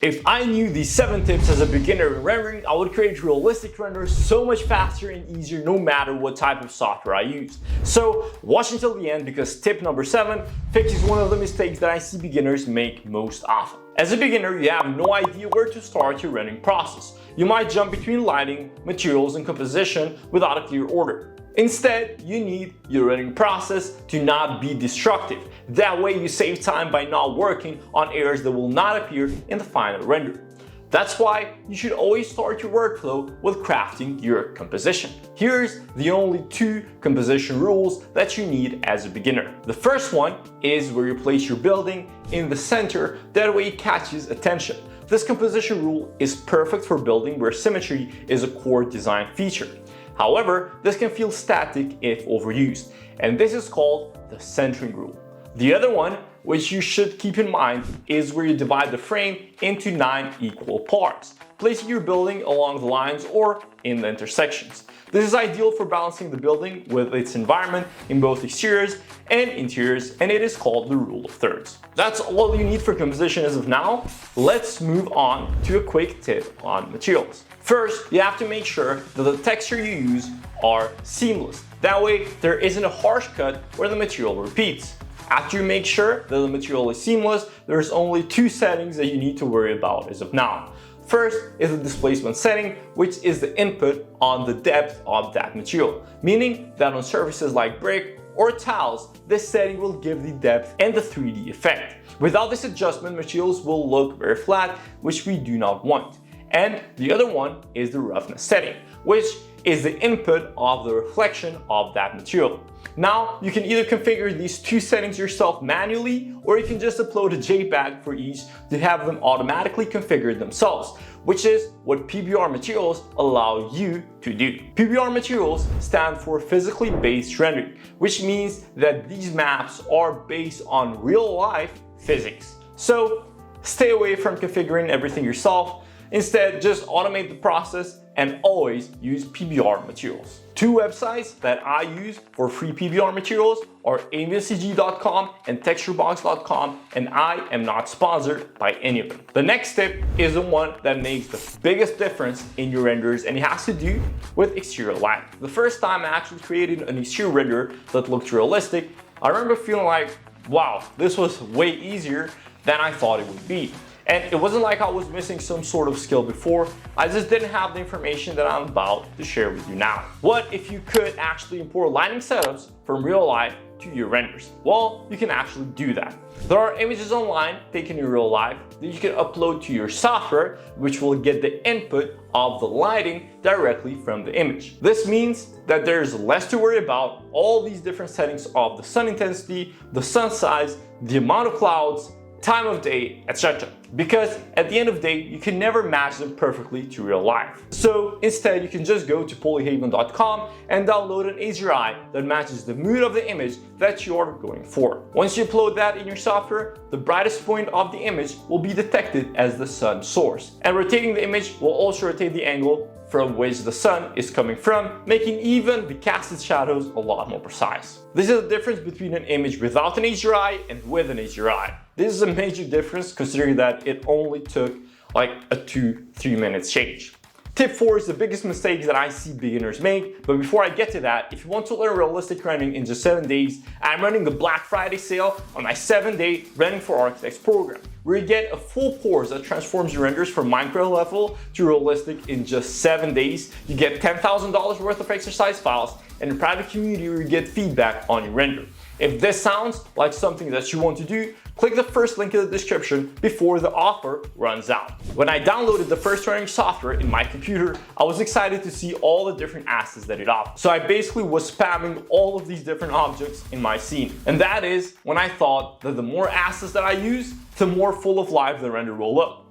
If I knew these 7 tips as a beginner in rendering, I would create realistic renders so much faster and easier no matter what type of software I use. So watch until the end because tip number 7 fixes one of the mistakes that I see beginners make most often. As a beginner, you have no idea where to start your rendering process. You might jump between lighting, materials, and composition without a clear order. Instead, you need your rendering process to not be destructive. That way you save time by not working on errors that will not appear in the final render. That's why you should always start your workflow with crafting your composition. Here's the only 2 composition rules that you need as a beginner. The first one is where you place your building in the center, that way it catches attention. This composition rule is perfect for building where symmetry is a core design feature. However, this can feel static if overused, and this is called the centering rule. The other one, which you should keep in mind, is where you divide the frame into 9 equal parts, placing your building along the lines or in the intersections. This is ideal for balancing the building with its environment in both exteriors and interiors, and it is called the rule of thirds. That's all you need for composition as of now. Let's move on to a quick tip on materials. First, you have to make sure that the texture you use are seamless. That way, there isn't a harsh cut where the material repeats. After you make sure that the material is seamless, there's only 2 settings that you need to worry about as of now. First is the displacement setting, which is the input on the depth of that material, meaning that on surfaces like brick or tiles, this setting will give the depth and the 3D effect. Without this adjustment, materials will look very flat, which we do not want. And the other one is the roughness setting, which is the input of the reflection of that material. Now, you can either configure these 2 settings yourself manually, or you can just upload a JPEG for each to have them automatically configured themselves, which is what PBR materials allow you to do. PBR materials stand for physically based rendering, which means that these maps are based on real life physics. So stay away from configuring everything yourself. Instead, just automate the process and always use PBR materials. 2 websites that I use for free PBR materials are avncg.com and texturebox.com, and I am not sponsored by any of them. The next tip is the one that makes the biggest difference in your renders, and it has to do with exterior lighting. The first time I actually created an exterior render that looked realistic, I remember feeling like, wow, this was way easier than I thought it would be. And it wasn't like I was missing some sort of skill before, I just didn't have the information that I'm about to share with you now. What if you could actually import lighting setups from real life to your renders? Well, you can actually do that. There are images online taken in real life that you can upload to your software, which will get the input of the lighting directly from the image. This means that there's less to worry about all these different settings of the sun intensity, the sun size, the amount of clouds, time of day, etc. Because at the end of the day, you can never match them perfectly to real life. So instead, you can just go to polyhaven.com and download an HDRI that matches the mood of the image that you are going for. Once you upload that in your software, the brightest point of the image will be detected as the sun source. And rotating the image will also rotate the angle from which the sun is coming from, making even the casted shadows a lot more precise. This is the difference between an image without an HDRI and with an HDRI. This is a major difference considering that it only took like a 2-3 minutes change. Tip 4 is the biggest mistake that I see beginners make, but before I get to that, if you want to learn realistic rendering in just 7 days, I'm running the Black Friday sale on my 7-day Rendering for Architects program, where you get a full course that transforms your renders from Minecraft level to realistic in just 7 days. You get $10,000 worth of exercise files and a private community where you get feedback on your render. If this sounds like something that you want to do, click the first link in the description before the offer runs out. When I downloaded the first rendering software in my computer, I was excited to see all the different assets that it offered. So I basically was spamming all of these different objects in my scene. And that is when I thought that the more assets that I use, the more full of life the render will look.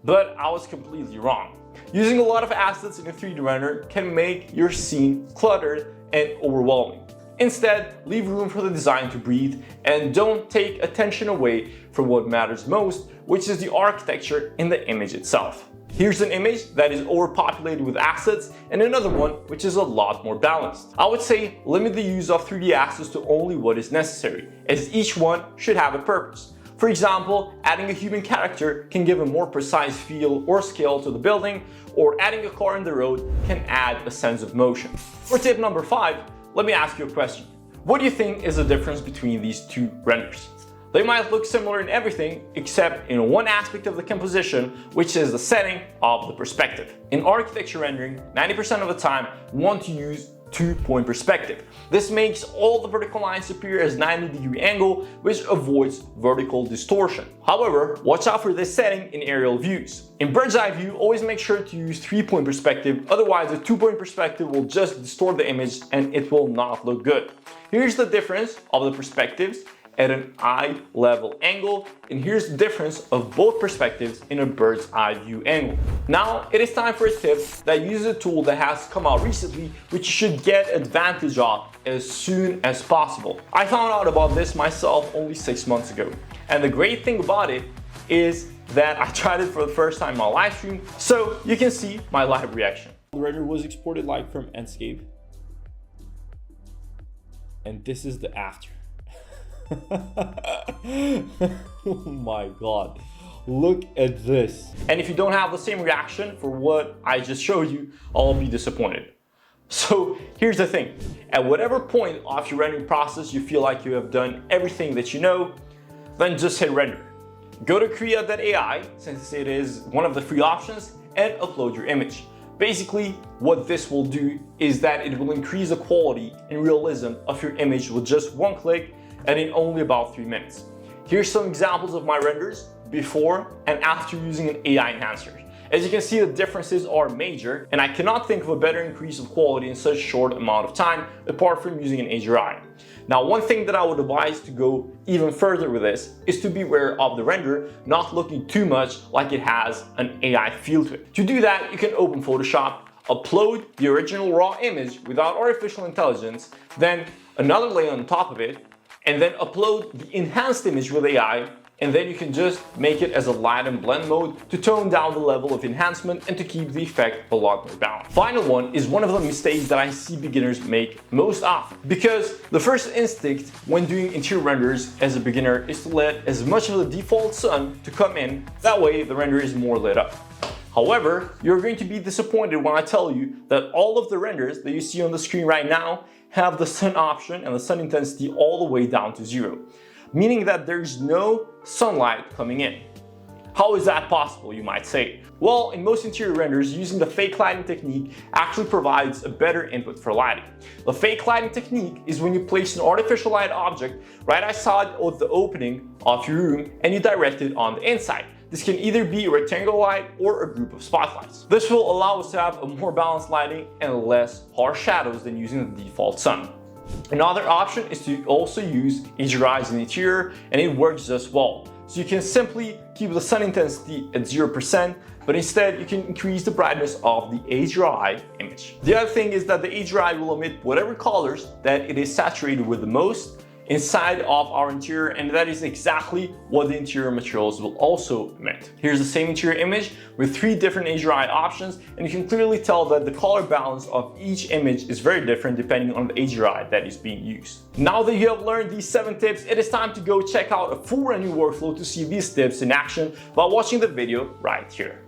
But I was completely wrong. Using a lot of assets in a 3D render can make your scene cluttered and overwhelming. Instead, leave room for the design to breathe and don't take attention away from what matters most, which is the architecture in the image itself. Here's an image that is overpopulated with assets and another one which is a lot more balanced. I would say limit the use of 3D assets to only what is necessary, as each one should have a purpose. For example, adding a human character can give a more precise feel or scale to the building, or adding a car in the road can add a sense of motion. For tip number 5, let me ask you a question. What do you think is the difference between these two renders? They might look similar in everything except in one aspect of the composition, which is the setting of the perspective. In architecture rendering, 90% of the time we want to use 2-point perspective. This makes all the vertical lines appear as 90-degree angle, which avoids vertical distortion. However, watch out for this setting in aerial views. In bird's eye view, always make sure to use 3-point perspective, otherwise the 2-point perspective will just distort the image and it will not look good. Here's the difference of the perspectives at an eye level angle, and here's the difference of both perspectives in a bird's eye view angle. Now it is time for a tip that uses a tool that has come out recently, which you should get advantage of as soon as possible. I found out about this myself only 6 months ago, and the great thing about it is that I tried it for the first time in my live stream, so you can see my live reaction. The render was exported live from Enscape, and this is the after. Oh my god, look at this. And if you don't have the same reaction for what I just showed you, I'll be disappointed. So here's the thing, at whatever point of your rendering process you feel like you have done everything that you know, then just hit render. Go to Krea.ai, since it is one of the free options, and upload your image. Basically, what this will do is that it will increase the quality and realism of your image with just one click and in only about 3 minutes. Here's some examples of my renders before and after using an AI enhancer. As you can see, the differences are major, and I cannot think of a better increase of quality in such a short amount of time apart from using an HDRI. Now, one thing that I would advise to go even further with this is to beware of the render not looking too much like it has an AI feel to it. To do that, you can open Photoshop, upload the original raw image without artificial intelligence, then another layer on top of it, and then upload the enhanced image with AI, and then you can just make it as a light and blend mode to tone down the level of enhancement and to keep the effect a lot more balanced. Final one is one of the mistakes that I see beginners make most often, because the first instinct when doing interior renders as a beginner is to let as much of the default sun to come in, that way the render is more lit up. However, you're going to be disappointed when I tell you that all of the renders that you see on the screen right now have the sun option and the sun intensity all the way down to 0, meaning that there's no sunlight coming in. How is that possible, you might say? Well, in most interior renders, using the fake lighting technique actually provides a better input for lighting. The fake lighting technique is when you place an artificial light object right outside of the opening of your room and you direct it on the inside. This can either be a rectangular light or a group of spotlights. This will allow us to have a more balanced lighting and less harsh shadows than using the default sun. Another option is to also use HDRIs in the interior, and it works just well. So you can simply keep the sun intensity at 0%, but instead you can increase the brightness of the HDRI image. The other thing is that the HDRI will emit whatever colors that it is saturated with the most inside of our interior, and that is exactly what the interior materials will also emit. Here's the same interior image with 3 different HDRI options, and you can clearly tell that the color balance of each image is very different depending on the HDRI that is being used. Now that you have learned these 7 tips, it is time to go check out a full rendering workflow to see these tips in action while watching the video right here.